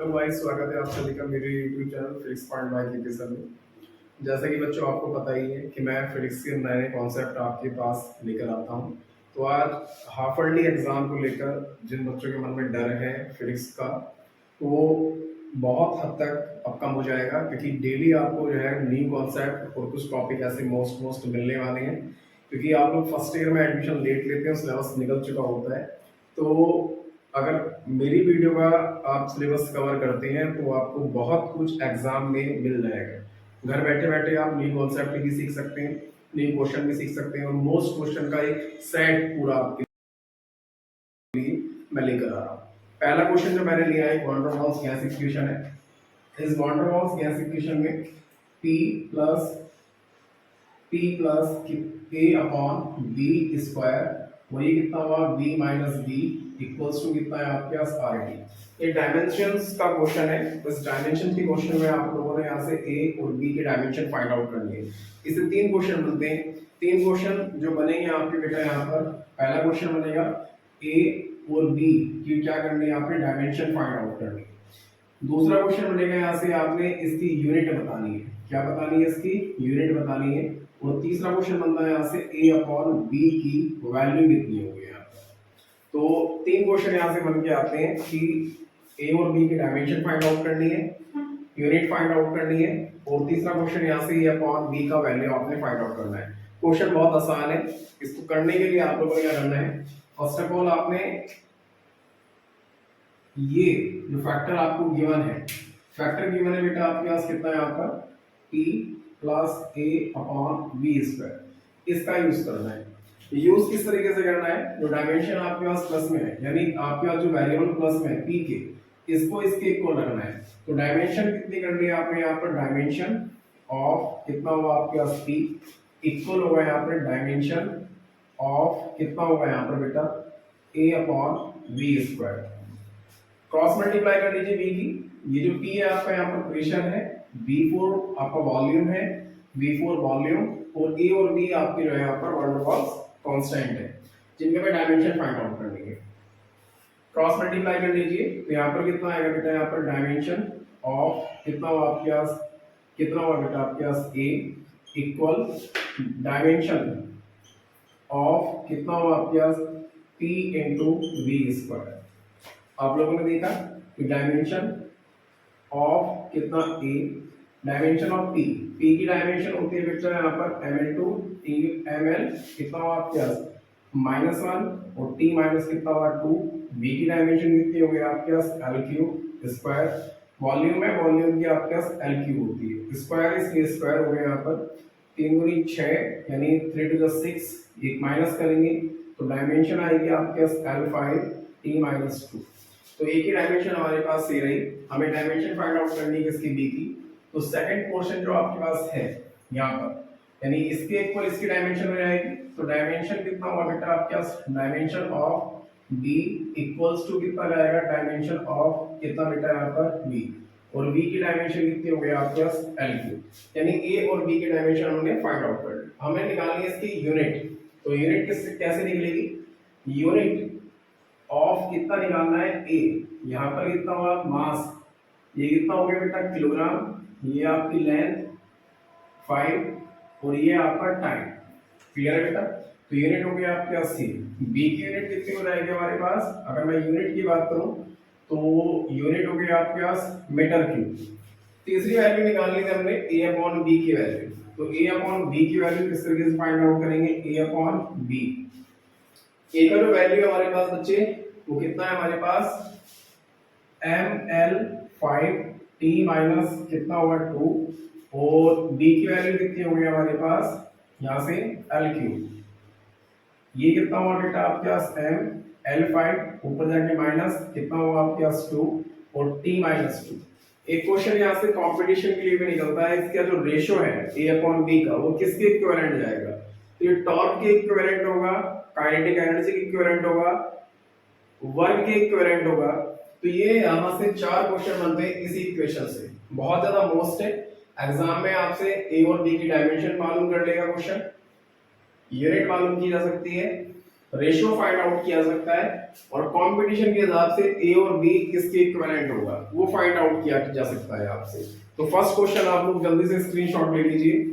Hello भाई, स्वागत है आप सभी का मेरे YouTube channel physics point by KP sir में। जैसा कि बच्चों आपको पता ही है कि मैं फिजिक्स के नए नए कॉन्सेप्ट आपके पास लेकर आता हूं। तो आज हाफ ईयरली एग्जाम को लेकर जिन बच्चों के मन में डर है फिजिक्स का, तो वो बहुत हद तक अब कम हो जाएगा, क्योंकि डेली आपको जो है न्यू कॉन्सेप्ट और कुछ टॉपिक ऐसे मोस्ट मिलने वाले हैं। क्योंकि आप लोग फर्स्ट ईयर में एडमिशन लेट लेते हैं, सिलेबस निकल चुका होता है। तो अगर मेरी वीडियो का आप सिलेबस कवर करते हैं तो आपको बहुत कुछ एग्जाम में मिल जाएगा। घर बैठे बैठे आप न्यू कॉन्सेप्ट भी सीख सकते हैं, न्यू क्वेश्चन भी सीख सकते हैं, और मोस्ट क्वेश्चन का एक सेट पूरा आपके लिए मैं लेकर आ रहा हूँ। पहला क्वेश्चन जो मैंने लिया है van der Waals gas equation है। इस van der Waals gas equation में P plus A upon B square, वही कितना हुआ B minus B equals to कितना है आपके पास RT। ये डायमेंशंस का क्वेश्चन है। इस डायमेंशन के क्वेश्चन में आप लोगों ने यहाँ से A और B के डायमेंशन फाइंड आउट करनी है। इससे तीन क्वेश्चन बनते हैं। तीन क्वेश्चन जो बनेंगे आपके बेटा यहाँ पर, पहला क्वेश्चन बनेगा A और B की क्या करनी है, आपने डायमेंशन फाइंड आउट करनी है। दूसरा क्वेश्चन बनेगा यहाँ से आपने इसकी यूनिट बतानी है। क्या बतानी है? इसकी यूनिट बतानी है। और तीसरा क्वेश्चन बनता है यहाँ से A अपॉन B की वैल्यू कितनी होगी यहाँ पर। तो तीन क्वेश्चन यहाँ से बन के आते हैं कि A और B की डायमेंशन फाइंड आउट करनी है, यूनिट फाइंड आउट करनी है, और तीसरा क्वेश्चन यहाँ से A अपॉन B का वैल्यू आपने फाइंड आउट करना है। क्वेश्चन बहुत आसान है। इसको करने के लिए आप लोगों को क्या करना है, फर्स्ट ऑफ ऑल आपने ये जो फैक्टर आपको गिवन है, फैक्टर गिवन है बेटा आपके पास कितना है यहाँ पर P plus A upon B square, इसका यूज करना है। यूज किस तरीके से करना है, जो डायमेंशन आपके पास प्लस में है, यानी आपके पास जो वेरिएबल प्लस में है P के, इसको इसके इक्वल रखना है। तो डायमेंशन कितनी करनी है आपने यहाँ पर, डायमेंशन ऑफ कितना हुआ आपके पास P इक्वल होगा यहाँ पर डायमेंशन ऑफ कितना होगा यहाँ पर बेटा A upon B square. Cross multiply कर लीजिए b की। ये जो p है आपका यहाँ पर प्रेशर है, v4 आपका वॉल्यूम है, v4 वॉल्यूम, और a और b आपके जो है यहाँ पर वॉन डेर वाल्स कांस्टेंट है, जिनके में डायमेंशन फाइंड आउट करनी है। क्रॉस मल्टीप्लाई कर लीजिए तो यहाँ पर कितना आएगा बेटा, यहाँ पर डायमेंशन ऑफ कितना हुआ आपके पास, कितना हुआ बेटा आपके पास a इक्वल डायमेंशन ऑफ कितना हुआ आपके पास p इंटू v स्क्वायर। आप लोगों ने देखा कि डायमेंशन ऑफ कितना a, dimension of p, p की डायमेंशन होती है बेटा यहाँ पर ml कितना हुआ आपके पास -1, और t माइनस कितना हुआ 2, b की डायमेंशन कितनी हो गई आपके पास l³ स्क्वायर, वॉल्यूम है, वॉल्यूम की आपके पास l³ होती है, स्क्वायर इसलिए स्क्वायर हो गया यहाँ पर 3 गुनी 6 यानी 3 टू द 6, एक माइनस करेंगे तो डायमेंशन आएगी आपके पास l5 t-2। तो एक ही डायमेंशन हमारे पास ये रही, हमें डायमेंशन फाइंड आउट करनी है किसकी b की। तो सेकंड पोर्शन जो आपके पास है यहाँ पर, यानी इसके इक्वल इसकी डायमेंशन हो जाएगी। तो डायमेंशन कितना होगा बेटा आपके पास, dimension of b equals to कितना जाएगा, डायमेंशन ऑफ कितना बेटा यहाँ पर b, और b की डायमेंशन कितनी हो गई आपके पास l³, यानी a और b की डायमेंशन हमने फाइंड आउट कर ली। हमें निकालनी है इसकी यूनिट। तो यूनिट कैसे निकलेगी, यूनिट ऑफ कितना निकालना है a, यहाँ पर कितना हुआ मास, ये कितना हो गया बेटा किलोग्राम, ये आपकी लेंथ 5 और ये आपका टाइम। क्लियर है बेटा। तो यूनिट हो गया आपके 80, b की यूनिट कितनी हो जाएगी हमारे पास, अगर मैं यूनिट की बात करूं तो यूनिट हो गया आपके पास मीटर क्यूब। तीसरी वैल्यू निकालनी थी हमने a अपॉन b की वैल्यू। तो a अपॉन b की वैल्यू किस तरीके से फाइंड आउट करेंगे, a अपॉन b, a का जो वैल्यू है हमारे पास बच्चे वो कितना है हमारे पास ml5 t माइनस कितना होगा 2, और b की वैल्यू कितनी हो गई हमारे पास यहाँ से l³, ये कितना हुआ बेटा आपके पास ml5 ऊपर जाके माइनस कितना हुआ आपके पास 2 और t-2। एक क्वेश्चन यहाँ से कंपटीशन के लिए भी निकलता है, इसका जो रेशियो है a अपॉन b का वो किसके इक्विवेलेंट जाएगा, तो ये टॉर्क के इक्विवेलेंट होगा, काइनेटिक एनर्जी के इक्विवेलेंट होगा, वर्क के इक्विवेलेंट होगा। तो ये यहाँ से 4 क्वेश्चन बनते हैं इसी इक्वेशन से, बहुत ज्यादा मोस्ट है। एग्जाम में आपसे a और b की डायमेंशन मालूम कर लेगा क्वेश्चन, यूनिट मालूम की जा सकती है, रेशियो फाइंड आउट किया जा सकता है और कंपटीशन के हिसाब से ए और बी किसके इक्विवेलेंट होगा वो फाइंड आउट किया जा सकता है आपसे। तो फर्स्ट क्वेश्चन आप लोग जल्दी से स्क्रीनशॉट ले लीजिए।